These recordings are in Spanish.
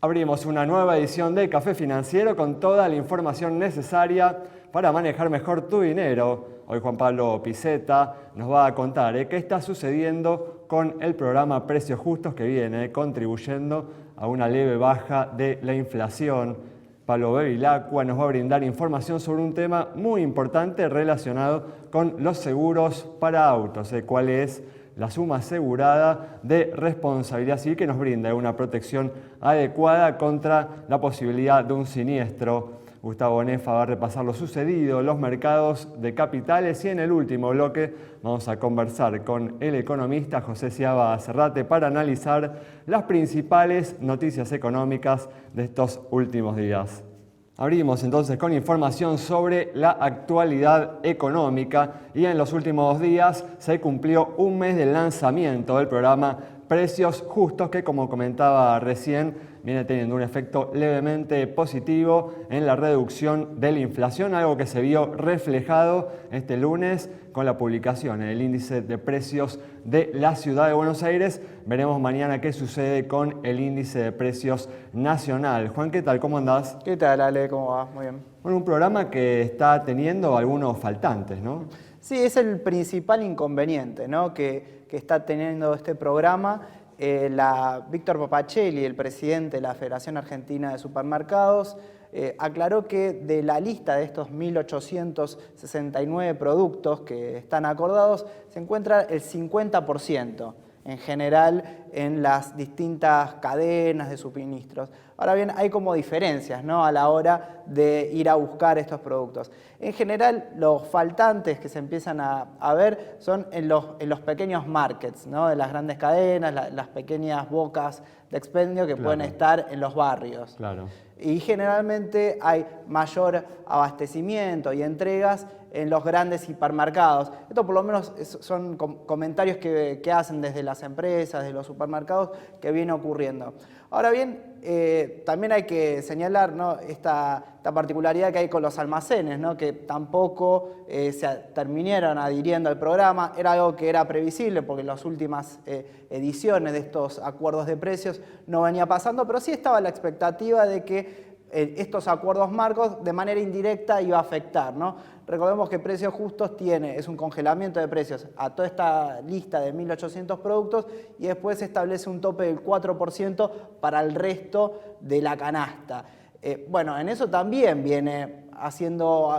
Abrimos una nueva edición de Café Financiero con toda la información necesaria para manejar mejor tu dinero. Hoy Juan Pablo Pizeta nos va a contar qué está sucediendo con el programa Precios Justos que viene contribuyendo a una leve baja de la inflación. Pablo Bevilacqua nos va a brindar información sobre un tema muy importante relacionado con los seguros para autos, cuál es la suma asegurada de responsabilidad civil que nos brinda una protección adecuada contra la posibilidad de un siniestro. Gustavo Nefa va a repasar lo sucedido, los mercados de capitales y en el último bloque vamos a conversar con el economista José Ciaba Cerrate para analizar las principales noticias económicas de estos últimos días. Abrimos entonces con información sobre la actualidad económica y en los últimos días se cumplió un mes del lanzamiento del programa Precios Justos que, como comentaba recién, viene teniendo un efecto levemente positivo en la reducción de la inflación, algo que se vio reflejado este lunes con la publicación en el índice de precios de la ciudad de Buenos Aires. Veremos mañana qué sucede con el índice de precios nacional. Juan, ¿qué tal? ¿Cómo andás? ¿Qué tal, Ale? ¿Cómo va? Muy bien. Bueno, un programa que está teniendo algunos faltantes, ¿no? Sí, es el principal inconveniente, ¿no? que está teniendo este programa. Víctor Papacelli, el presidente de la Federación Argentina de Supermercados, aclaró que de la lista de estos 1.869 productos que están acordados, se encuentra el 50% en general en las distintas cadenas de suministros. Ahora bien, hay como diferencias, ¿no?, a la hora de ir a buscar estos productos. En general, los faltantes que se empiezan a ver son en los pequeños markets, ¿no?, de las grandes cadenas, las pequeñas bocas de expendio que pueden estar en los barrios. Claro. Y generalmente hay mayor abastecimiento y entregas en los grandes hipermercados. Esto por lo menos son comentarios que hacen desde las empresas, de los supermercados, que viene ocurriendo. Ahora bien, también hay que señalar, ¿no?, esta particularidad que hay con los almacenes, ¿no?, que tampoco se terminaron adhiriendo al programa. Era algo que era previsible porque en las últimas ediciones de estos acuerdos de precios no venía pasando, pero sí estaba la expectativa de que estos acuerdos marcos de manera indirecta iba a afectar, ¿no? Recordemos que Precios Justos es un congelamiento de precios a toda esta lista de 1.800 productos y después se establece un tope del 4% para el resto de la canasta. Bueno, en eso también viene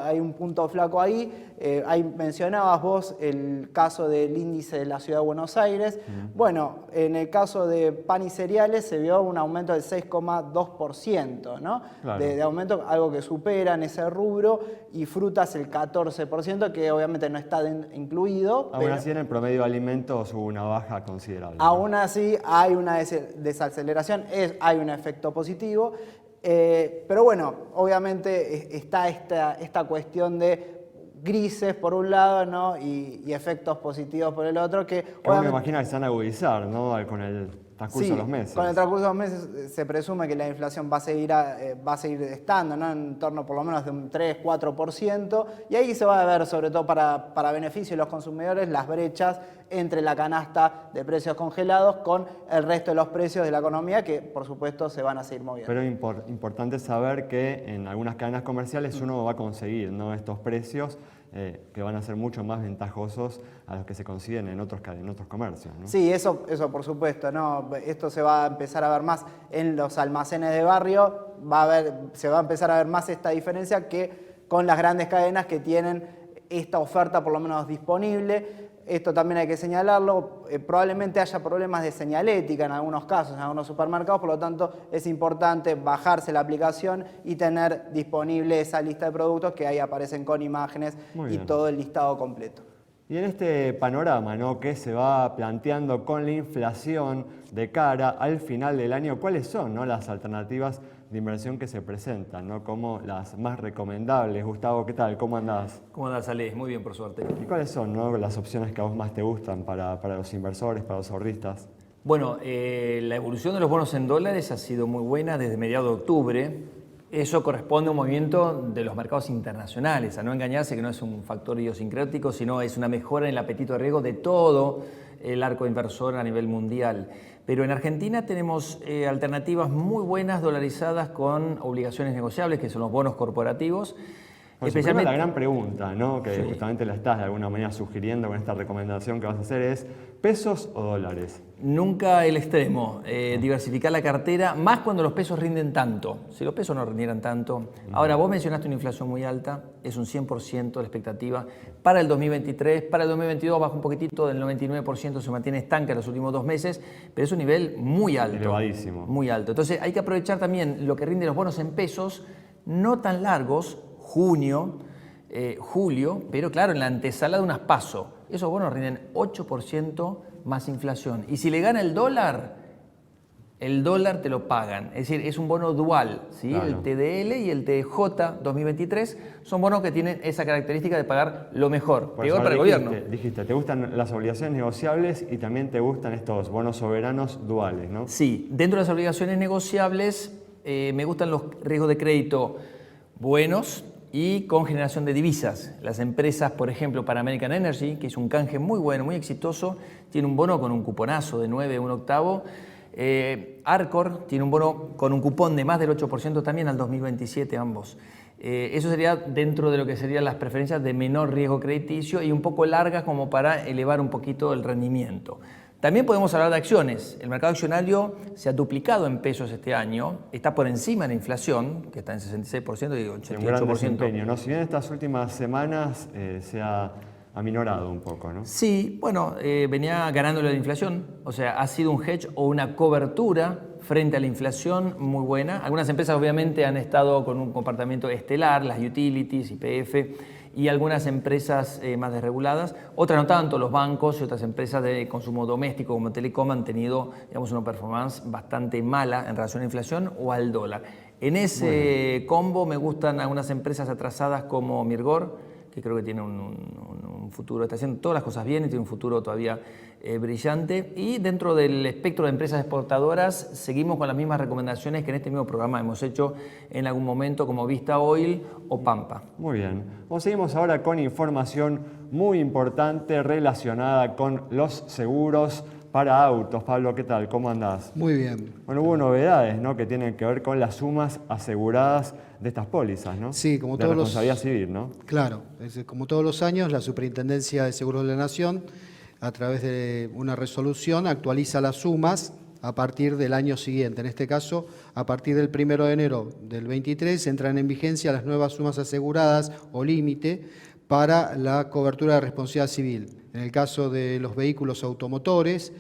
hay un punto flaco ahí. Ahí mencionabas vos el caso del índice de la ciudad de Buenos Aires. Bueno, en el caso de pan y cereales se vio un aumento del 6,2%, ¿no? Claro. De aumento, algo que supera en ese rubro, y frutas el 14%, que obviamente no está incluido. Aún así, en el promedio de alimentos hubo una baja considerable, ¿no? Aún así hay una desaceleración, hay un efecto positivo. Pero bueno, obviamente está esta cuestión de grises por un lado, ¿no?, y efectos positivos por el otro, que uno imagina que se van a agudizar, ¿no?, con el transcurso de los meses. Con el transcurso de los meses se presume que la inflación va a seguir estando, ¿no?, en torno por lo menos de un 3-4%, y ahí se va a ver, sobre todo para beneficio de los consumidores, las brechas entre la canasta de precios congelados con el resto de los precios de la economía, que por supuesto se van a seguir moviendo. Pero es importante saber que en algunas cadenas comerciales uno va a conseguir, ¿no?, estos precios que van a ser mucho más ventajosos a los que se consiguen en otros comercios, ¿no? Sí, eso por supuesto, ¿no? Esto se va a empezar a ver más en los almacenes de barrio, se va a empezar a ver más esta diferencia que con las grandes cadenas que tienen esta oferta por lo menos disponible. Esto también hay que señalarlo, probablemente haya problemas de señalética en algunos casos, en algunos supermercados, por lo tanto es importante bajarse la aplicación y tener disponible esa lista de productos que ahí aparecen con imágenes y todo el listado completo. Y en este panorama, ¿no?, que se va planteando con la inflación de cara al final del año, ¿cuáles son, ¿no?, las alternativas de inversión que se presentan, ¿no?, como las más recomendables? Gustavo, ¿qué tal? ¿Cómo andás? ¿Cómo andás, Ale? Muy bien, por suerte. ¿Y cuáles son, ¿no?, las opciones que a vos más te gustan para los inversores, para los ahorristas? Bueno, la evolución de los bonos en dólares ha sido muy buena desde mediados de octubre. Eso corresponde a un movimiento de los mercados internacionales, a no engañarse que no es un factor idiosincrático, sino es una mejora en el apetito de riesgo de todo el arco inversor a nivel mundial. Pero en Argentina tenemos alternativas muy buenas dolarizadas con obligaciones negociables, que son los bonos corporativos. Especialmente la gran pregunta, ¿no? Que justamente la estás de alguna manera sugiriendo con esta recomendación que vas a hacer es ¿pesos o dólares? Nunca el extremo, diversificar la cartera, más cuando los pesos rinden tanto. Si los pesos no rindieran tanto. Ahora, vos mencionaste una inflación muy alta, es un 100% la expectativa para el 2023, para el 2022 baja un poquitito, del 99% se mantiene estanca en los últimos 2 meses, pero es un nivel muy alto. Elevadísimo. Muy alto. Entonces hay que aprovechar también lo que rinden los bonos en pesos, no tan largos, junio, julio, pero claro, en la antesala de unas PASO. Esos bonos rinden 8% más inflación. Y si le gana el dólar te lo pagan. Es decir, es un bono dual, ¿sí? Claro. El TDL y el TJ 2023 son bonos que tienen esa característica de pagar lo mejor, peor para el gobierno. Dijiste, te gustan las obligaciones negociables y también te gustan estos bonos soberanos duales, ¿no? Sí, dentro de las obligaciones negociables me gustan los riesgos de crédito buenos y con generación de divisas. Las empresas, por ejemplo, para American Energy, que es un canje muy bueno, muy exitoso, tiene un bono con un cuponazo de 9, 1/8. Arcor tiene un bono con un cupón de más del 8% también al 2027 ambos. Eso sería dentro de lo que serían las preferencias de menor riesgo crediticio y un poco largas como para elevar un poquito el rendimiento. También podemos hablar de acciones. El mercado accionario se ha duplicado en pesos este año, está por encima de la inflación, que está en 66% y 88%. Un gran desempeño, ¿no? Si bien estas últimas semanas se ha aminorado un poco, ¿no? Sí, bueno, venía ganándole la inflación, o sea, ha sido un hedge o una cobertura frente a la inflación muy buena. Algunas empresas obviamente han estado con un comportamiento estelar, las utilities, YPF, y algunas empresas más desreguladas, otras no tanto, los bancos y otras empresas de consumo doméstico como Telecom han tenido, digamos, una performance bastante mala en relación a la inflación o al dólar. En ese combo me gustan algunas empresas atrasadas como Mirgor, que creo que tiene un futuro, está haciendo todas las cosas bien y tiene un futuro todavía brillante. Y dentro del espectro de empresas exportadoras seguimos con las mismas recomendaciones que en este mismo programa hemos hecho en algún momento, como Vista Oil o Pampa. Muy bien. Seguimos ahora con información muy importante relacionada con los seguros para autos. Pablo, ¿qué tal? ¿Cómo andás? Muy bien. Bueno, hubo novedades, ¿no?, que tienen que ver con las sumas aseguradas de estas pólizas, ¿no? Sí, como de todos los... responsabilidad civil, ¿no? Claro, como todos los años, la Superintendencia de Seguros de la Nación, a través de una resolución, actualiza las sumas a partir del año siguiente. En este caso, a partir del 1 de enero del 23, entran en vigencia las nuevas sumas aseguradas o límite para la cobertura de responsabilidad civil. En el caso de los vehículos automotores,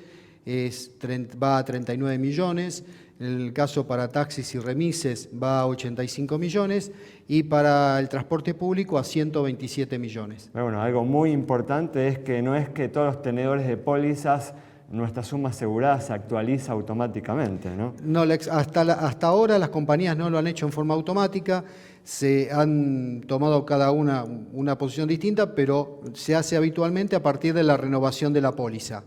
va a 39 millones, en el caso para taxis y remises va a 85 millones y para el transporte público a 127 millones. Bueno, algo muy importante es que no es que todos los tenedores de pólizas nuestra suma asegurada se actualiza automáticamente, ¿no? No, hasta ahora las compañías no lo han hecho en forma automática, se han tomado cada una posición distinta, pero se hace habitualmente a partir de la renovación de la póliza.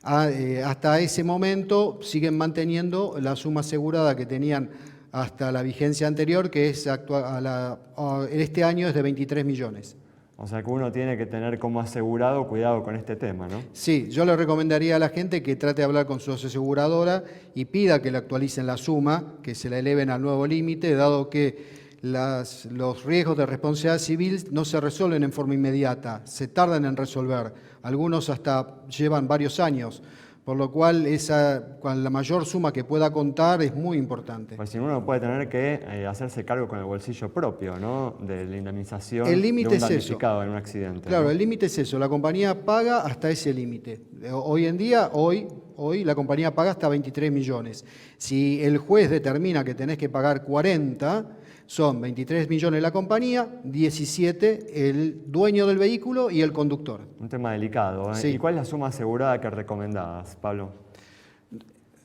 Hasta ese momento siguen manteniendo la suma asegurada que tenían hasta la vigencia anterior, que es este año es de 23 millones. O sea que uno tiene que tener como asegurado cuidado con este tema, ¿no? Sí, yo le recomendaría a la gente que trate de hablar con su aseguradora y pida que le actualicen la suma, que se la eleven al nuevo límite, dado que los riesgos de responsabilidad civil no se resuelven en forma inmediata, se tardan en resolver. Algunos hasta llevan varios años, por lo cual con la mayor suma que pueda contar es muy importante. Pues si uno puede tener que hacerse cargo con el bolsillo propio, ¿no?, de la indemnización el límite de un es damnificado eso. en un accidente. Claro, ¿no? El límite es eso, la compañía paga hasta ese límite. Hoy en día, hoy la compañía paga hasta 23 millones. Si el juez determina que tenés que pagar 40, son 23 millones la compañía, 17 el dueño del vehículo y el conductor. Un tema delicado, ¿eh? Sí. ¿Y cuál es la suma asegurada que recomendás, Pablo?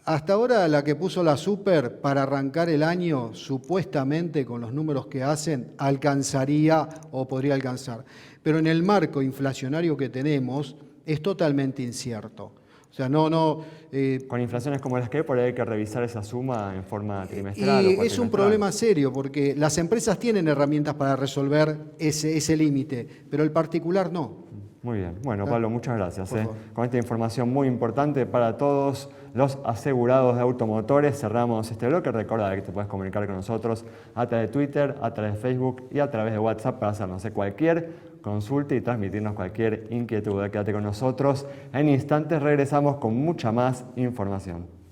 Hasta ahora la que puso la Super para arrancar el año, supuestamente con los números que hacen, alcanzaría o podría alcanzar. Pero en el marco inflacionario que tenemos es totalmente incierto. O sea, Con inflaciones como las que hay, por ahí hay que revisar esa suma en forma trimestral. Y es un problema serio porque las empresas tienen herramientas para resolver ese límite, pero el particular no. Muy bien. Bueno, Pablo, muchas gracias. Por favor. Con esta información muy importante para todos los asegurados de automotores, cerramos este bloque. Recordá que te puedes comunicar con nosotros a través de Twitter, a través de Facebook y a través de WhatsApp para hacernos cualquier consulta y transmitirnos cualquier inquietud. Quédate con nosotros. En instantes regresamos con mucha más información.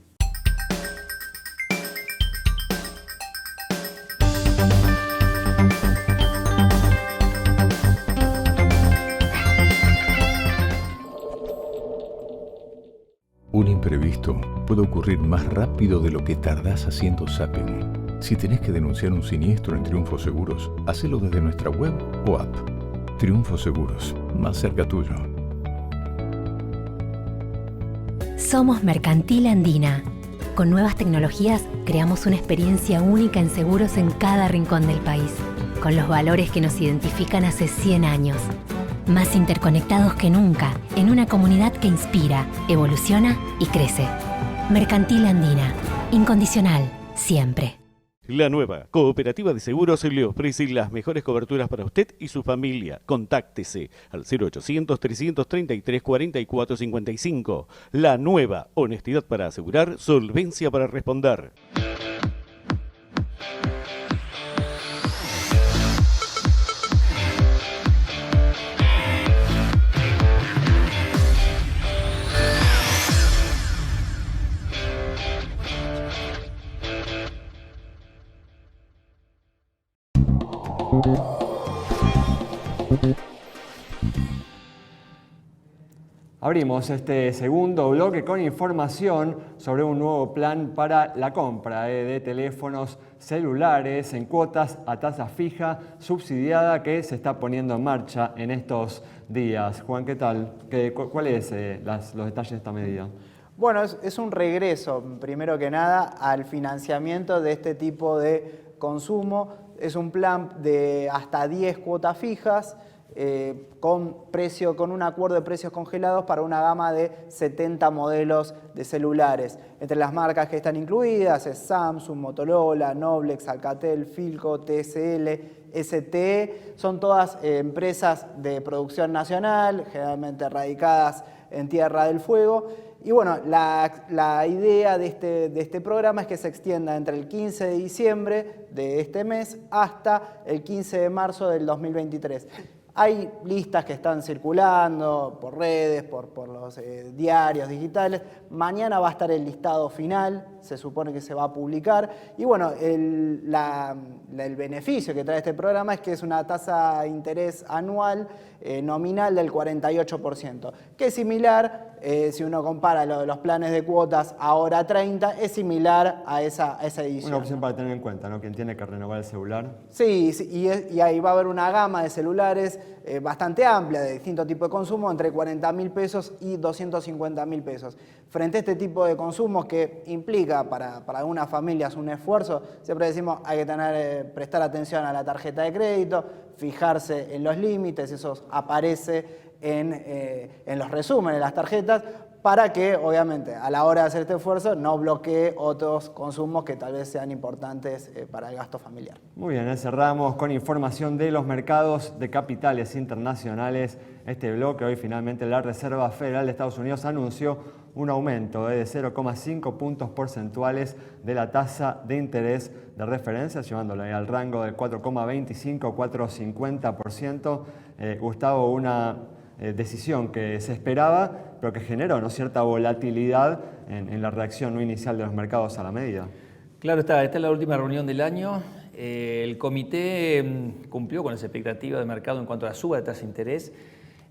Un imprevisto puede ocurrir más rápido de lo que tardás haciendo zapping. Si tenés que denunciar un siniestro en Triunfo Seguros, hacelo desde nuestra web o app. Triunfo Seguros, más cerca tuyo. Somos Mercantil Andina. Con nuevas tecnologías creamos una experiencia única en seguros en cada rincón del país, con los valores que nos identifican hace 100 años. Más interconectados que nunca, en una comunidad que inspira, evoluciona y crece. Mercantil Andina. Incondicional, siempre. La nueva Cooperativa de Seguros le ofrece las mejores coberturas para usted y su familia. Contáctese al 0800-333-4455. La nueva, honestidad para asegurar, solvencia para responder. Abrimos este segundo bloque con información sobre un nuevo plan para la compra de teléfonos celulares en cuotas a tasa fija subsidiada que se está poniendo en marcha en estos días. Juan, ¿qué tal? ¿Cuáles son los detalles de esta medida? Bueno, es un regreso, primero que nada, al financiamiento de este tipo de consumo. Es un plan de hasta 10 cuotas fijas, con un acuerdo de precios congelados para una gama de 70 modelos de celulares. Entre las marcas que están incluidas es Samsung, Motorola, Noblex, Alcatel, Philco, TSL, STE. Son todas empresas de producción nacional, generalmente radicadas en Tierra del Fuego. Y bueno, la idea de este programa es que se extienda entre el 15 de diciembre de este mes hasta el 15 de marzo del 2023. Hay listas que están circulando por redes, por los diarios digitales. Mañana va a estar el listado final, se supone que se va a publicar. Y bueno, el beneficio que trae este programa es que es una tasa de interés anual nominal del 48%, que es similar, si uno compara los planes de cuotas ahora 30, es similar a esa edición. Una opción para tener en cuenta, ¿no? Quien tiene que renovar el celular. Sí, y ahí va a haber una gama de celulares bastante amplia, de distintos tipos de consumo, entre 40.000 pesos y 250.000 pesos. Frente a este tipo de consumos que implica para algunas familias un esfuerzo, siempre decimos hay que prestar atención a la tarjeta de crédito, fijarse en los límites, eso aparece en los resúmenes de las tarjetas, para que, obviamente, a la hora de hacer este esfuerzo no bloquee otros consumos que tal vez sean importantes para el gasto familiar. Muy bien, cerramos con información de los mercados de capitales internacionales. Este bloque, hoy finalmente la Reserva Federal de Estados Unidos anunció un aumento de 0,5 puntos porcentuales de la tasa de interés de referencia, llevándolo al rango del 4,25-4,50%. Gustavo, una decisión que se esperaba, pero que generó, ¿no?, cierta volatilidad en la reacción inicial de los mercados a la medida. Claro está, esta es la última reunión del año. El comité cumplió con esa expectativa de mercado en cuanto a la suba de tasa de interés,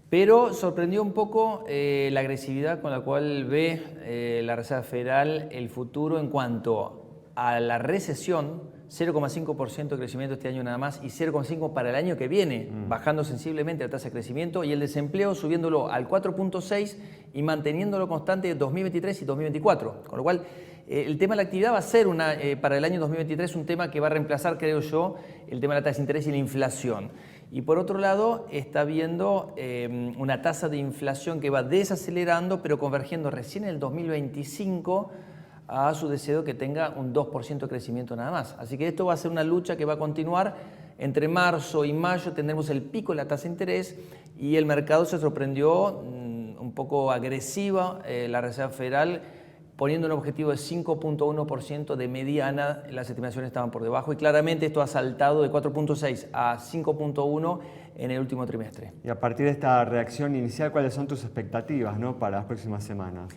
pero sorprendió un poco la agresividad con la cual ve la Reserva Federal el futuro en cuanto a la recesión. 0,5% de crecimiento este año nada más y 0,5% para el año que viene, bajando sensiblemente la tasa de crecimiento, y el desempleo subiéndolo al 4,6% y manteniéndolo constante en 2023 y 2024. Con lo cual, el tema de la actividad va a ser para el año 2023 un tema que va a reemplazar, creo yo, el tema de la tasa de interés y la inflación. Y por otro lado, está viendo una tasa de inflación que va desacelerando, pero convergiendo recién en el 2025 a su deseo que tenga un 2% de crecimiento nada más. Así que esto va a ser una lucha que va a continuar Entre marzo y mayo tendremos el pico de la tasa de interés y el mercado se sorprendió un poco agresiva la Reserva Federal poniendo un objetivo de 5.1% de mediana, las estimaciones estaban por debajo y claramente esto ha saltado de 4.6 a 5.1 en el último trimestre. Y a partir de esta reacción inicial, ¿cuáles son tus expectativas, ¿no?, para las próximas semanas?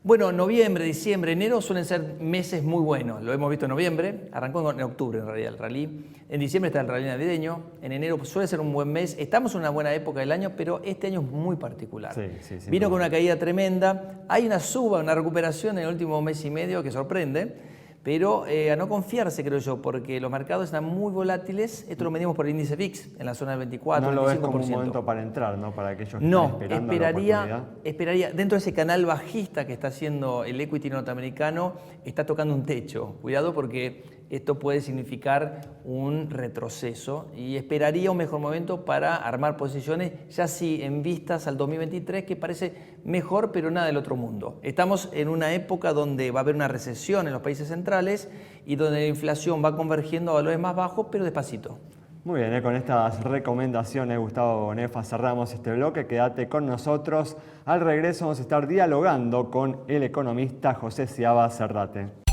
Bueno, noviembre, diciembre, enero suelen ser meses muy buenos. Lo hemos visto en noviembre, arrancó en octubre en realidad el rally. En diciembre está el rally navideño, en enero suele ser un buen mes. Estamos en una buena época del año, pero este año es muy particular. Sí, Vino con una caída tremenda, hay una suba, una recuperación en el último mes y medio que sorprende, pero a no confiarse, creo yo, porque los mercados están muy volátiles. Esto lo medimos por el índice VIX en la zona del 24, no 25%. lo ves como un momento para entrar, ¿no?, para aquellos que están esperando la oportunidad. Esperaría, dentro de ese canal bajista que está haciendo el equity norteamericano, está tocando un techo. Cuidado porque esto puede significar un retroceso y esperaría un mejor momento para armar posiciones, ya sí en vistas al 2023, que parece mejor, pero nada del otro mundo. Estamos en una época donde va a haber una recesión en los países centrales y donde la inflación va convergiendo a valores más bajos, pero despacito. Muy bien, con estas recomendaciones, Gustavo Nefa, cerramos este bloque. Quédate con nosotros. Al regreso vamos a estar dialogando con el economista José Ciaba Serrate.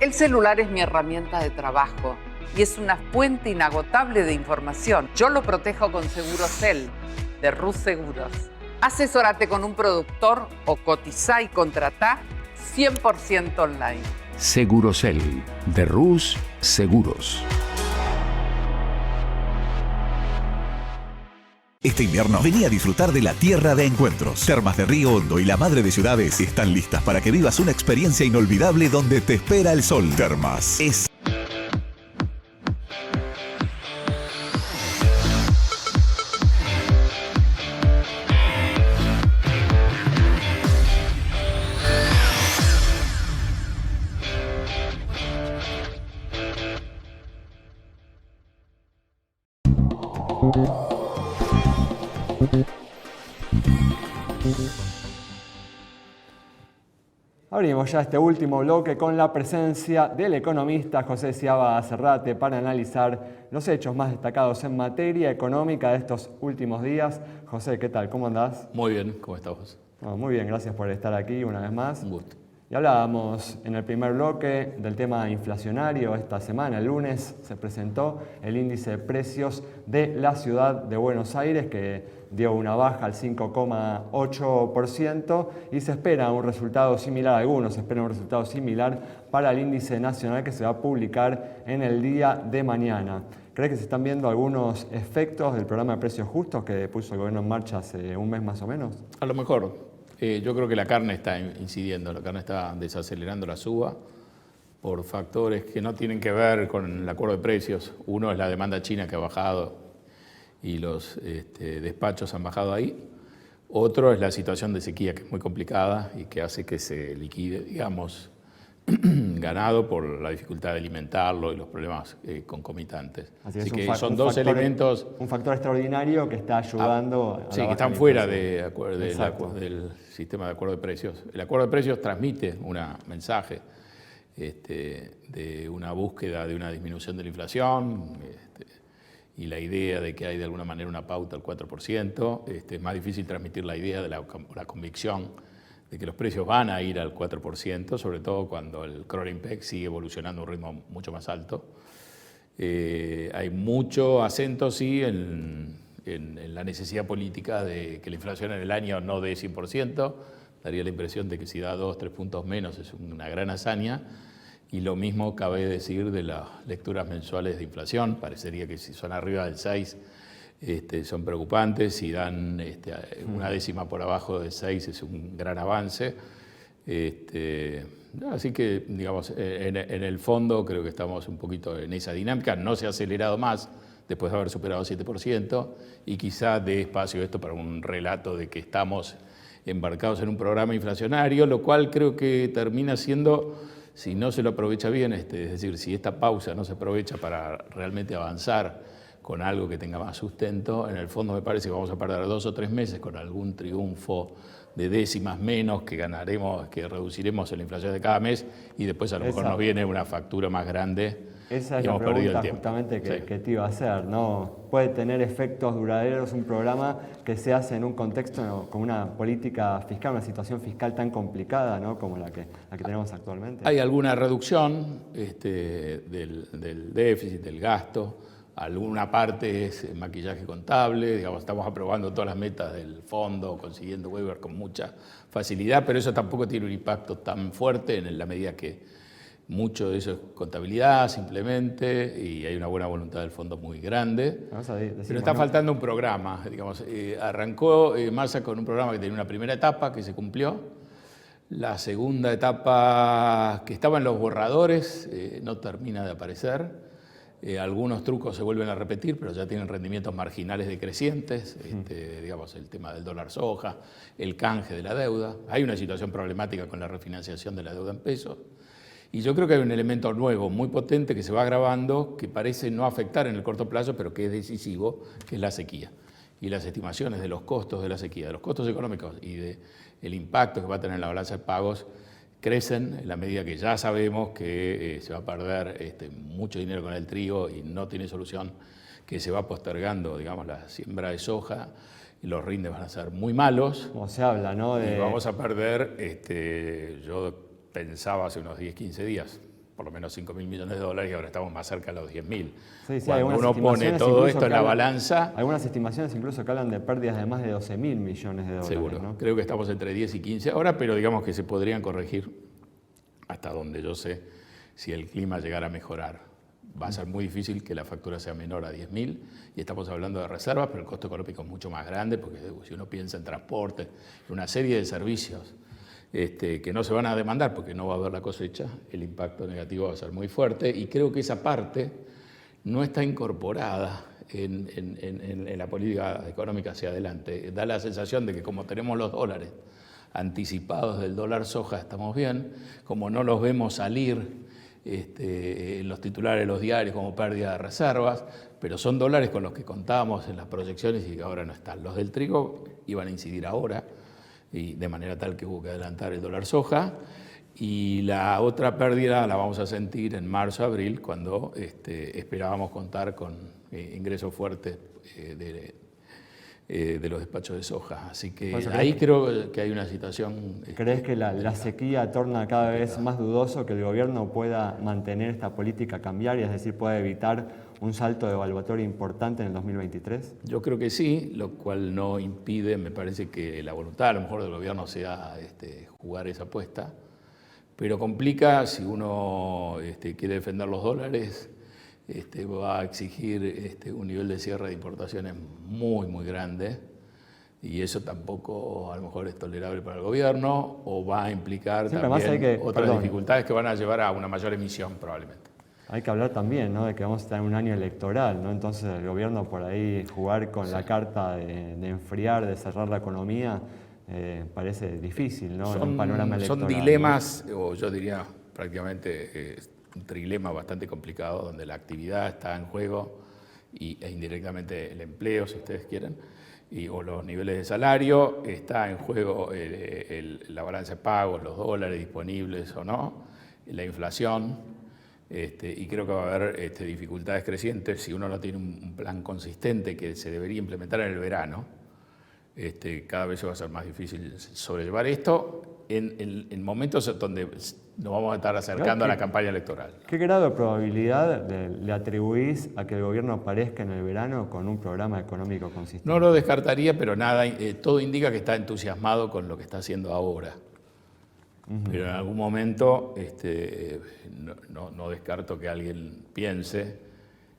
El celular es mi herramienta de trabajo y es una fuente inagotable de información. Yo lo protejo con Segurosel de Rus Seguros. Asesórate con un productor o cotizá y contratá 100% online. Segurosel de Rus Seguros. Este invierno vení a disfrutar de la tierra de encuentros. Termas de Río Hondo y la Madre de Ciudades están listas para que vivas una experiencia inolvidable donde te espera el sol. Termas es... Abrimos ya este último bloque con la presencia del economista José Ciaba Serrate para analizar los hechos más destacados en materia económica de estos últimos días. José, ¿qué tal? ¿Cómo andás? Muy bien, ¿cómo estás vos? Muy bien, gracias por estar aquí una vez más. Un gusto. Y hablábamos en el primer bloque del tema inflacionario. Esta semana, el lunes, se presentó el índice de precios de la ciudad de Buenos Aires, que dio una baja al 5,8% y se espera un resultado similar, algunos esperan un resultado similar para el índice nacional que se va a publicar en el día de mañana. ¿Crees que se están viendo algunos efectos del programa de precios justos que puso el gobierno en marcha hace un mes más o menos? A lo mejor. Yo creo que la carne está incidiendo, la carne está desacelerando la suba por factores que no tienen que ver con el acuerdo de precios. Uno es la demanda china que ha bajado y los despachos han bajado ahí. Otro es la situación de sequía, que es muy complicada y que hace que se liquide, digamos, ganado por la dificultad de alimentarlo y los problemas concomitantes. Así que son dos elementos... Un factor extraordinario que está ayudando a sí, que están fuera del sistema de acuerdo de precios. El acuerdo de precios transmite un mensaje de una búsqueda de una disminución de la inflación y la idea de que hay de alguna manera una pauta al 4%. Es más difícil transmitir la idea de la convicción de que los precios van a ir al 4%, sobre todo cuando el core IMPEC sigue evolucionando a un ritmo mucho más alto. Hay mucho acento, sí, en la necesidad política de que la inflación en el año no dé 100%. Daría la impresión de que si da 2 o 3 puntos menos es una gran hazaña. Y lo mismo cabe decir de las lecturas mensuales de inflación. Parecería que si son arriba del 6 son preocupantes. Si dan una décima por abajo del 6 es un gran avance. Así que, digamos, en el fondo creo que estamos un poquito en esa dinámica. No se ha acelerado más después de haber superado 7%, y quizá dé espacio esto para un relato de que estamos embarcados en un programa inflacionario, lo cual creo que termina siendo, si no se lo aprovecha bien, es decir, si esta pausa no se aprovecha para realmente avanzar con algo que tenga más sustento, en el fondo me parece que vamos a perder 2 o 3 meses con algún triunfo de décimas menos que ganaremos, que reduciremos en la inflación de cada mes, y después a lo mejor nos viene una factura más grande. Esa es la pregunta justamente que te iba a hacer, ¿no? ¿Puede tener efectos duraderos un programa que se hace en un contexto, ¿no?, con una política fiscal, una situación fiscal tan complicada, ¿no?, como la que tenemos actualmente? Hay alguna reducción del déficit, del gasto. Alguna parte es maquillaje contable, digamos, estamos aprobando todas las metas del fondo, consiguiendo waiver con mucha facilidad, pero eso tampoco tiene un impacto tan fuerte en la medida que mucho de eso es contabilidad simplemente, y hay una buena voluntad del fondo muy grande. Pero está faltando un programa, digamos. Arrancó Massa con un programa que tenía una primera etapa que se cumplió. La segunda etapa, que estaba en los borradores, no termina de aparecer. Algunos trucos se vuelven a repetir, pero ya tienen rendimientos marginales decrecientes, digamos, el tema del dólar soja, el canje de la deuda. Hay una situación problemática con la refinanciación de la deuda en pesos. Y yo creo que hay un elemento nuevo, muy potente, que se va agravando, que parece no afectar en el corto plazo, pero que es decisivo, que es la sequía. Y las estimaciones de los costos de la sequía, de los costos económicos y del impacto que va a tener en la balanza de pagos, crecen en la medida que ya sabemos que se va a perder mucho dinero con el trigo y no tiene solución, que se va postergando, digamos, la siembra de soja, y los rindes van a ser muy malos. Como se habla, ¿no? Y vamos a perder, yo pensaba hace unos 10, 15 días, por lo menos $5.000 millones, y ahora estamos más cerca de los 10.000. Sí, cuando uno pone todo esto en la balanza... Algunas estimaciones incluso que hablan de pérdidas de más de 12.000 millones de dólares. Seguro, ¿no? Creo que estamos entre 10 y 15 ahora, pero digamos que se podrían corregir hasta donde yo sé, si el clima llegara a mejorar. Va a ser muy difícil que la factura sea menor a 10.000, y estamos hablando de reservas, pero el costo económico es mucho más grande, porque si uno piensa en transporte, una serie de servicios que no se van a demandar porque no va a haber la cosecha, el impacto negativo va a ser muy fuerte, y creo que esa parte no está incorporada en la política económica hacia adelante. Da la sensación de que como tenemos los dólares anticipados del dólar soja, estamos bien, como no los vemos salir en los titulares de los diarios como pérdida de reservas, pero son dólares con los que contábamos en las proyecciones y que ahora no están. Los del trigo iban a incidir ahora, y de manera tal que hubo que adelantar el dólar soja, y la otra pérdida la vamos a sentir en marzo, abril, cuando esperábamos contar con ingresos fuertes de los despachos de soja. Así que ahí creo que hay una situación... ¿Crees que la sequía torna cada vez más dudoso que el gobierno pueda mantener esta política cambiaria, es decir, pueda evitar un salto devaluatorio importante en el 2023? Yo creo que sí, lo cual no impide, me parece, que la voluntad a lo mejor del gobierno sea jugar esa apuesta, pero complica si uno quiere defender los dólares. Va a exigir un nivel de cierre de importaciones muy, muy grande, y eso tampoco a lo mejor es tolerable para el gobierno, o va a implicar también otras dificultades que van a llevar a una mayor emisión probablemente. Hay que hablar también, ¿no?, de que vamos a estar en un año electoral, ¿no? Entonces el gobierno por ahí jugar con la carta de enfriar, de cerrar la economía, parece difícil, ¿no?, en un panorama electoral. Son dilemas, ¿no?, o yo diría prácticamente... un trilema bastante complicado, donde la actividad está en juego e indirectamente el empleo, si ustedes quieren, o los niveles de salario, está en juego la balanza de pagos, los dólares disponibles o no, la inflación, y creo que va a haber dificultades crecientes si uno no tiene un plan consistente que se debería implementar en el verano, cada vez va a ser más difícil sobrellevar esto en momentos donde nos vamos a estar acercando a la campaña electoral. ¿Qué grado de probabilidad le atribuís a que el gobierno aparezca en el verano con un programa económico consistente? No lo descartaría, pero nada, todo indica que está entusiasmado con lo que está haciendo ahora. Pero en algún momento no descarto que alguien piense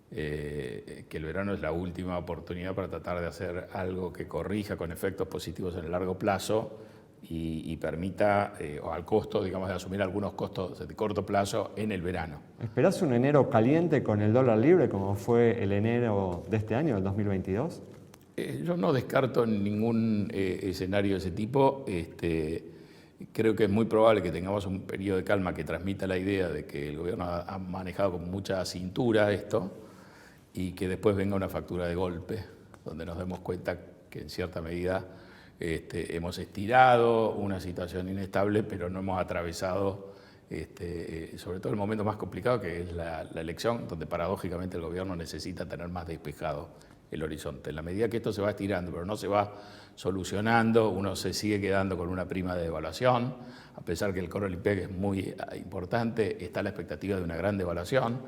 que el verano es la última oportunidad para tratar de hacer algo que corrija con efectos positivos en el largo plazo y permita, o al costo, digamos, de asumir algunos costos de corto plazo en el verano. ¿Esperás un enero caliente con el dólar libre como fue el enero de este año, el 2022? Yo no descarto ningún escenario de ese tipo. Creo que es muy probable que tengamos un periodo de calma que transmita la idea de que el gobierno ha manejado con mucha cintura esto y que después venga una factura de golpe, donde nos demos cuenta que en cierta medida hemos estirado una situación inestable, pero no hemos atravesado sobre todo el momento más complicado, que es la elección, donde paradójicamente el gobierno necesita tener más despejado el horizonte. En la medida que esto se va estirando, pero no se va solucionando, uno se sigue quedando con una prima de devaluación, a pesar que el core del IPEC es muy importante, está la expectativa de una gran devaluación,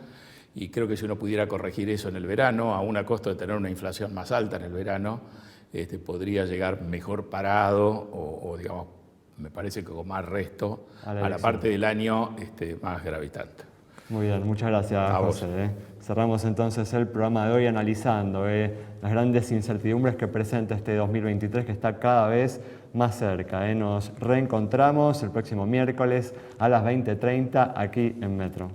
y creo que si uno pudiera corregir eso en el verano, aún a costo de tener una inflación más alta en el verano, podría llegar mejor parado o digamos, me parece que con más resto a la parte del año más gravitante. Muy bien, muchas gracias, José. Cerramos entonces el programa de hoy analizando las grandes incertidumbres que presenta este 2023, que está cada vez más cerca. Nos reencontramos el próximo miércoles a las 20:30 aquí en Metro.